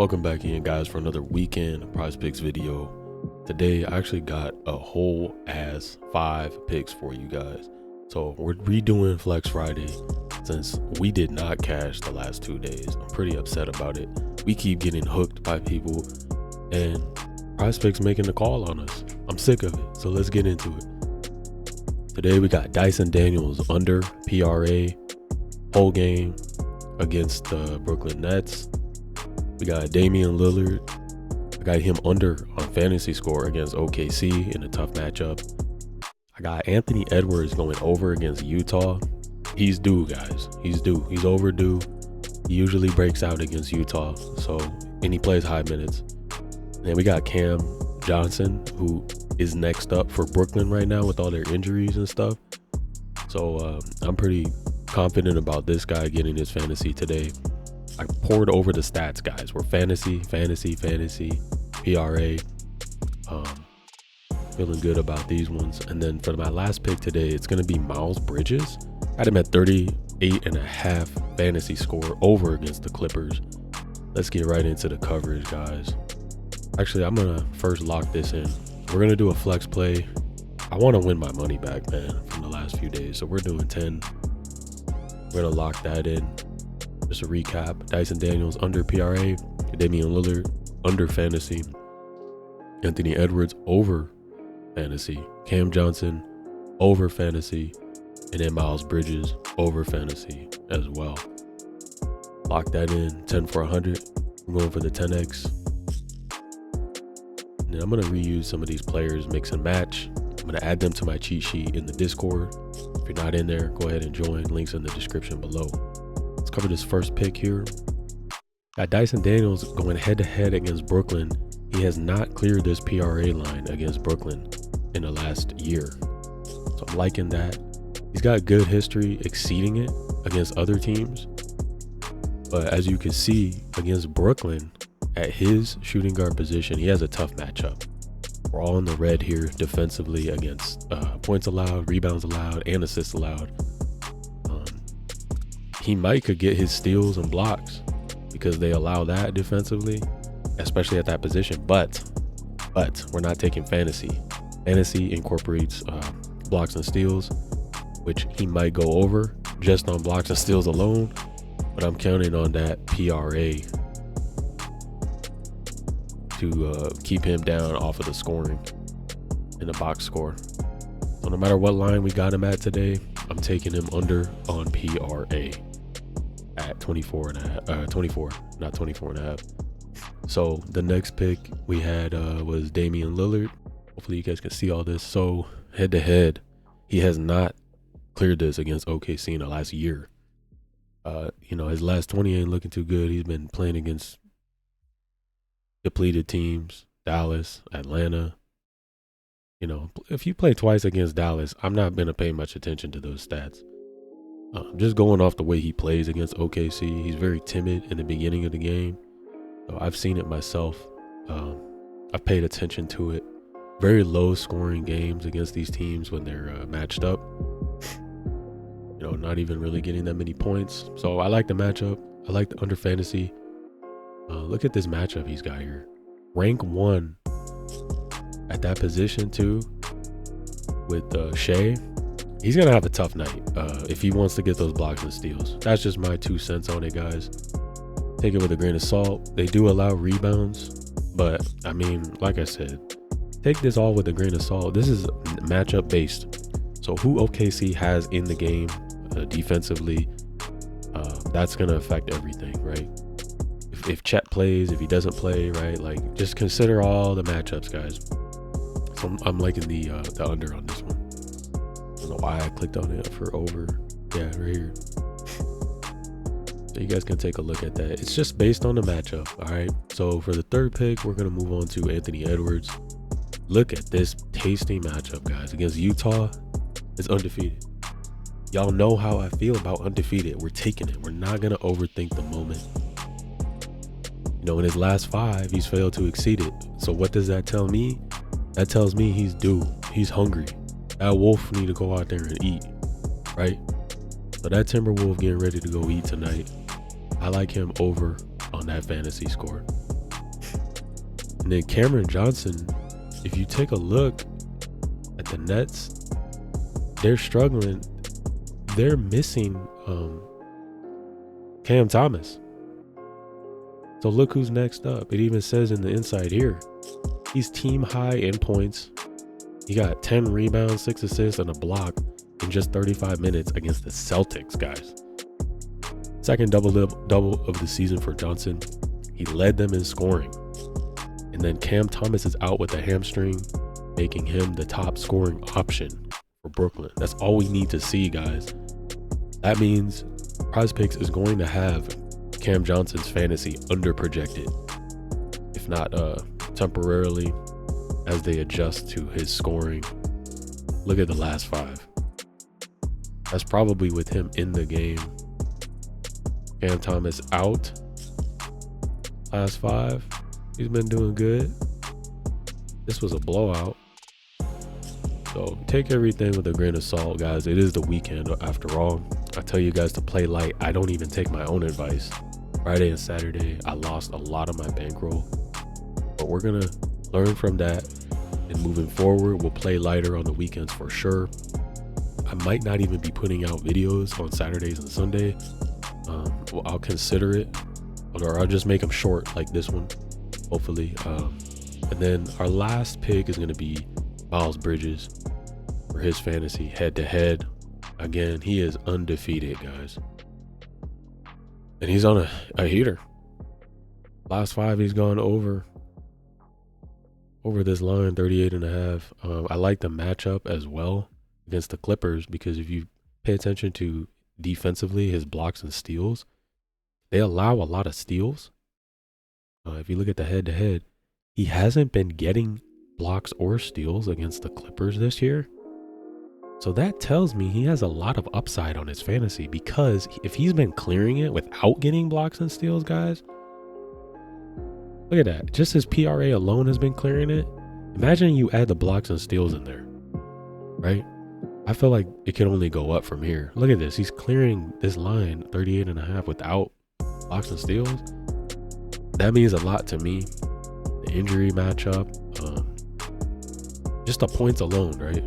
Welcome back in, guys, for another weekend PrizePicks video. Today I actually got a whole ass 5 picks for you guys. So we're redoing Flex Friday since we did not cash the last 2 days. I'm pretty upset about it. We keep getting hooked by people and PrizePicks making the call on us. I'm sick of it, so let's get into it. Today we got Dyson Daniels under PRA whole game against the Brooklyn Nets. We got Damian Lillard. I got him under on fantasy score against OKC in a tough matchup. I got Anthony Edwards going over against Utah. He's due, guys. He's due. He's overdue. He usually breaks out against Utah, and he plays high minutes. And then we got Cam Johnson, who is next up for Brooklyn right now with all their injuries and stuff. So I'm pretty confident about this guy getting his fantasy today. I poured over the stats, guys. We're fantasy, PRA. Feeling good about these ones. And then for my last pick today, it's going to be Miles Bridges. I had him at 38.5 fantasy score over against the Clippers. Let's get right into the coverage, guys. Actually, I'm going to first lock this in. We're going to do a flex play. I want to win my money back, man, from the last few days. So we're doing 10. We're going to lock that in. Just a recap: Dyson Daniels under PRA, Damian Lillard under fantasy, Anthony Edwards over fantasy, Cam Johnson over fantasy, and then Miles Bridges over fantasy as well. Lock that in. 10 for 100. I'm going for the 10x. And then I'm going to reuse some of these players, mix and match. I'm going to add them to my cheat sheet in the Discord. If you're not in there, go ahead and join. Links in the description below. Let's cover this first pick here. Got Dyson Daniels going head-to-head against Brooklyn. He has not cleared this PRA line against Brooklyn in the last year. So I'm liking that. He's got good history exceeding it against other teams. But as you can see, against Brooklyn, at his shooting guard position, he has a tough matchup. We're all in the red here defensively against points allowed, rebounds allowed, and assists allowed. He could get his steals and blocks because they allow that defensively, especially at that position. But we're not taking fantasy. Fantasy incorporates blocks and steals, which he might go over just on blocks and steals alone. But I'm counting on that PRA to keep him down off of the scoring in the box score. So no matter what line we got him at today, I'm taking him under on PRA at 24, not 24.5. So the next pick we had was Damian Lillard. Hopefully you guys can see all this. So head to head, he has not cleared this against OKC in the last year. His last 20 ain't looking too good. He's been playing against depleted teams, Dallas, Atlanta. If you play twice against Dallas, I'm not going to pay much attention to those stats. Just going off the way he plays against OKC, he's very timid in the beginning of the game. So I've seen it myself. I've paid attention to it. Very low scoring games against these teams when they're matched up. Not even really getting that many points. So I like the matchup. I like the under fantasy. Look at this matchup he's got here. Rank 1 at that position too with Shea. He's going to have a tough night if he wants to get those blocks and steals. That's just my 2 cents on it, guys. Take it with a grain of salt. They do allow rebounds, but I mean, like I said, take this all with a grain of salt. This is matchup based. So who OKC has in the game defensively, that's going to affect everything, right? If Chet plays, if he doesn't play, right? Like, just consider all the matchups, guys. So I'm liking the under on this one. I don't know why I clicked on it for over. Yeah, right here. So you guys can take a look at that. It's just based on the matchup. All right. So for the third pick, we're going to move on to Anthony Edwards. Look at this tasty matchup, guys. Against Utah, it's undefeated. Y'all know how I feel about undefeated. We're taking it. We're not going to overthink the moment. In his last 5, he's failed to exceed it. So what does that tell me? That tells me he's due. He's hungry. That wolf need to go out there and eat, right? So that Timberwolf getting ready to go eat tonight. I like him over on that fantasy score. And then Cameron Johnson, if you take a look at the Nets, they're struggling. They're missing Cam Thomas. So look who's next up. It even says in the inside here, he's team high in points. He got 10 rebounds, 6 assists, and a block in just 35 minutes against the Celtics, guys. Second double of the season for Johnson. He led them in scoring. And then Cam Thomas is out with a hamstring, making him the top scoring option for Brooklyn. That's all we need to see, guys. That means PrizePicks is going to have Cam Johnson's fantasy under projected, if not temporarily, as they adjust to his scoring. Look at the last 5. That's probably with him in the game. Cam Thomas out. Last 5. He's been doing good. This was a blowout. So take everything with a grain of salt, guys. It is the weekend after all. I tell you guys to play light. I don't even take my own advice. Friday and Saturday, I lost a lot of my bankroll. But we're going to learn from that. And moving forward, we'll play lighter on the weekends for sure. I might not even be putting out videos on Saturdays and Sunday. Well, I'll consider it. Or I'll just make them short like this one, hopefully. And then our last pick is going to be Miles Bridges for his fantasy head-to-head. Again, he is undefeated, guys. And he's on a heater. Last 5, he's gone over this line, 38.5. I like the matchup as well against the Clippers, because if you pay attention to defensively, his blocks and steals, they allow a lot of steals. If you look at the head-to-head, he hasn't been getting blocks or steals against the Clippers this year. So that tells me he has a lot of upside on his fantasy, because if he's been clearing it without getting blocks and steals, guys, look at that. Just his PRA alone has been clearing it. Imagine you add the blocks and steals in there, right? I feel like it can only go up from here. Look at this. He's clearing this line 38.5 without blocks and steals. That means a lot to me. The injury matchup, just the points alone, right?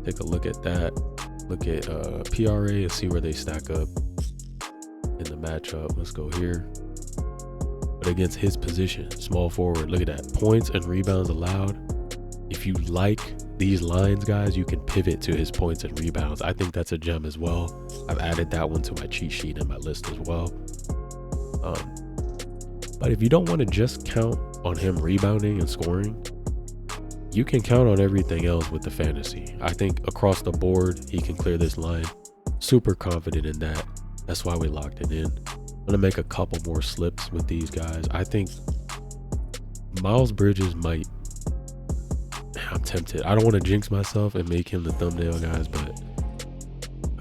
Take a look at that. Look at PRA and see where they stack up in the matchup. Let's go here. But against his position, small forward, look at that. Points and rebounds allowed. If you like these lines, guys, you can pivot to his points and rebounds. I think that's a gem as well. I've added that one to my cheat sheet in my list as well. But if you don't want to just count on him rebounding and scoring, you can count on everything else with the fantasy. I think across the board, he can clear this line. Super confident in that. That's why we locked it in. I'm going to make a couple more slips with these guys. I think Miles Bridges might... I'm tempted. I don't want to jinx myself and make him the thumbnail, guys, but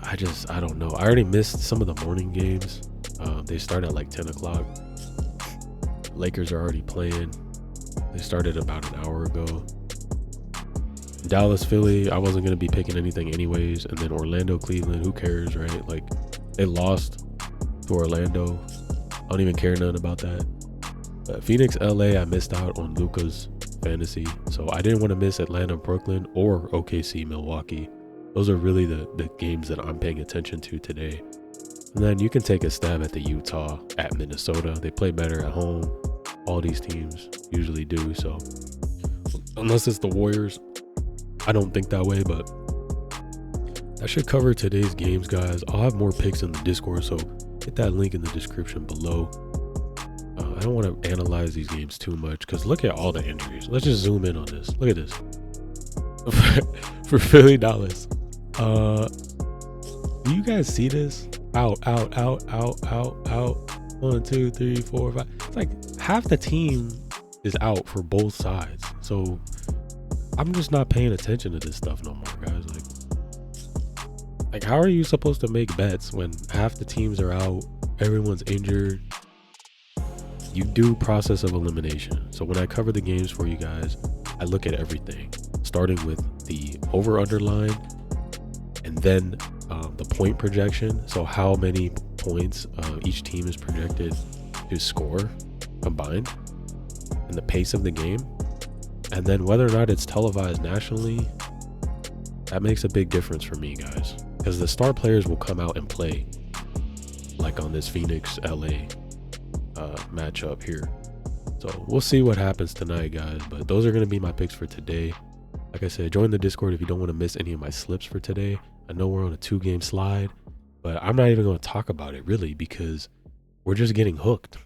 I don't know. I already missed some of the morning games. They start at like 10 o'clock. Lakers are already playing. They started about an hour ago. Dallas, Philly, I wasn't going to be picking anything anyways. And then Orlando, Cleveland, who cares, right? Like, they lost to Orlando. I don't even care nothing about that. But Phoenix, LA, I missed out on Luka's fantasy. So I didn't want to miss Atlanta, Brooklyn, or OKC, Milwaukee. Those are really the games that I'm paying attention to today. And then you can take a stab at the Utah at Minnesota. They play better at home. All these teams usually do. So unless it's the Warriors, I don't think that way, but that should cover today's games, guys. I'll have more picks in the Discord, so hit that link in the description below. I don't want to analyze these games too much, because look at all the injuries. Let's just zoom in on this. Look at this. For Philly, Dallas. Do you guys see this? Out. 1, 2, 3, 4, 5. It's like half the team is out for both sides. So I'm just not paying attention to this stuff no more, guys. Like how are you supposed to make bets when half the teams are out, everyone's injured? You do process of elimination. So when I cover the games for you guys, I look at everything, starting with the over-under line, and then the point projection. So how many points each team is projected to score combined. and the pace of the game. And then whether or not it's televised nationally, that makes a big difference for me, guys, because the star players will come out and play, like on this Phoenix LA matchup here. So we'll see what happens tonight, guys, but those are going to be my picks for today. Like I said, join the Discord if you don't want to miss any of my slips for today. I know we're on a 2-game slide, but I'm not even going to talk about it really because we're just getting hooked.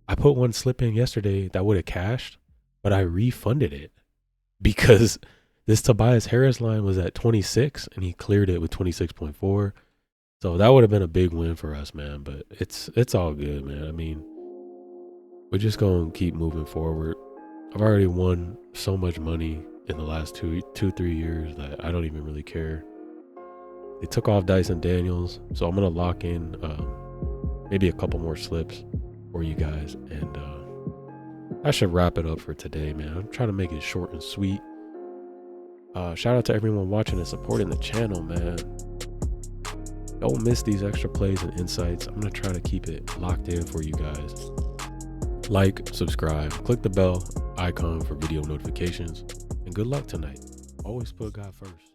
I put one slip in yesterday that would have cashed, but I refunded it because this Tobias Harris line was at 26 and he cleared it with 26.4. So that would have been a big win for us, man. But it's all good, man. I mean, we're just going to keep moving forward. I've already won so much money in the last 3 years that I don't even really care. They took off Dyson Daniels, so I'm going to lock in maybe a couple more slips for you guys. And I should wrap it up for today, man. I'm trying to make it short and sweet. Shout out to everyone watching and supporting the channel, man. Don't miss these extra plays and insights. I'm going to try to keep it locked in for you guys. Like, subscribe, click the bell icon for video notifications, and good luck tonight. Always put God first.